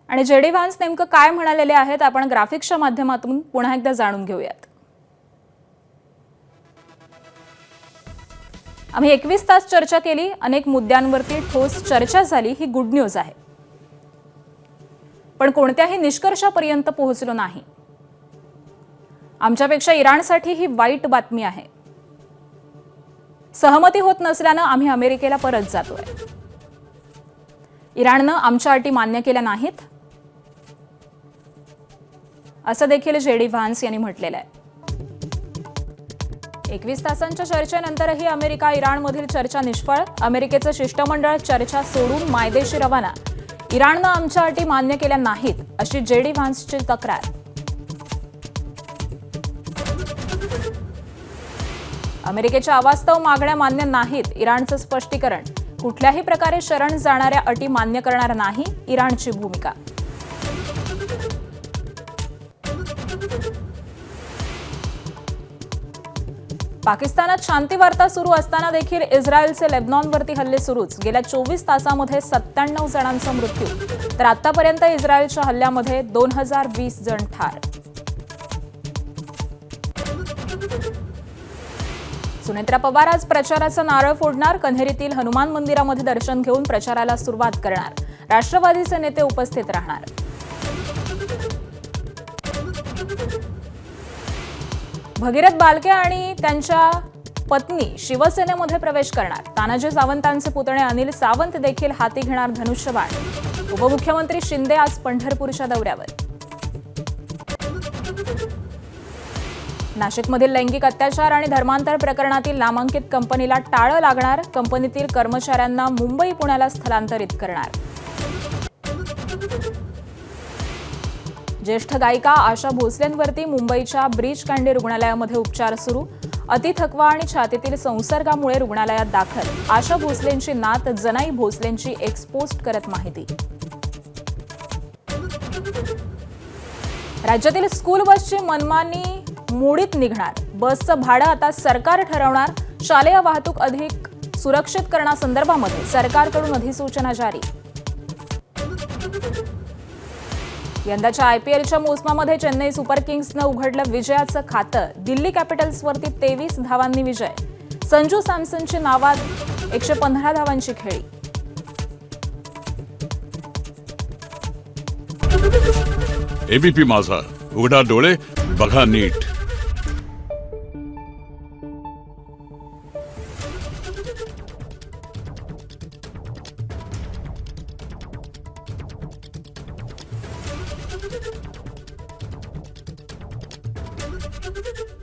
आणि JD Vance नेमकं काय म्हणालेले आहेत आपण ग्राफिक्सच्या माध्यमातून पुन्हा एकदा जाणून घेऊयात। आम्ही 21 तास चर्चा केली, अनेक मुद्द्यांवरती ठोस चर्चा झाली, ही गुड न्यूज आहे। पण कोणत्याही निष्कर्षापर्यंत पोहोचलो नाही। आमच्यापेक्षा इराणसाठी ही वाईट बातमी आहे। सहमती होत नसल्याने आम्ही अमेरिकेला परत जातोय। इराणने आमच्या अटी मान्य केल्या नाहीत असं देखील जेडी व्हान्स यांनी म्हटलेलं आहे। 21 तासांच्या चर्चेनंतरही अमेरिका इराणमधील चर्चा निष्फळ। अमेरिकेचं शिष्टमंडळ चर्चा सोडून मायदेशी रवाना। इराणने आमच्या अटी मान्य केल्या नाहीत अशी जेडी व्हान्सची तक्रार। अमेरिकेच्या अवास्तव मागण्या मान्य नाहीत, इराणचं स्पष्टीकरण। कुठल्याही प्रकारे शरण जाणाऱ्या अटी मान्य करणार नाही, इराणची भूमिका। पाकिस्तानात शांती वार्ता सुरू असताना देखील इस्रायलचे लेबनॉनवरती हल्ले सुरूच। गेल्या 24 तासांमध्ये 97 जणांचा मृत्यू, तर आतापर्यंत इस्रायलच्या हल्ल्यामध्ये 2020 जण ठार। सुनेत्रा पवार आज प्रचाराचा नारळ फोडणार। कन्हेरीतील हनुमान मंदिरामध्ये दर्शन घेऊन प्रचाराला सुरुवात करणार। राष्ट्रवादीचे नेते उपस्थित राहणार। भगीरथ बालके आणि त्यांच्या पत्नी शिवसेनेमध्ये प्रवेश करणार। तानाजी सावंतांचे पुतणे अनिल सावंत देखील हाती घेणार धनुष्यबाण। उपमुख्यमंत्री शिंदे आज पंढरपूरच्या दौऱ्यावर। नाशिकमधील लैंगिक अत्याचार आणि धर्मांतर प्रकरणातील नामांकित कंपनीला टाळं लागणार। कंपनीतील कर्मचाऱ्यांना मुंबई पुण्याला स्थलांतरित करणार। ज्येष्ठ गायिका आशा भोसलेंवरती मुंबईच्या ब्रीच कँडी रुग्णालयामध्ये उपचार सुरू। अति थकवा आणि छातीतील संसर्गामुळे रुग्णालयात दाखल। आशा भोसलेंची नात जनाई भोसलेंची एक्सपोस्ट करत माहिती। राज्यातील स्कूल बसची मनमानी मोडीत निघणार। बसचं भाडं आता सरकार ठरवणार। शालेय वाहतूक अधिक सुरक्षित करण्यासंदर्भामध्ये सरकारकडून अधिसूचना जारी। यंदाच्या आयपीएलच्या मोसमामध्ये चेन्नई सुपर किंग्सनं उघडलं विजयाचं खातं। दिल्ली कॅपिटल्सवरती 23 धावांनी विजय। संजू सॅमसनची नावात 115 धावांची खेळी। एबीपी माझा, उघडा डोळे बघा नीट। Thank you.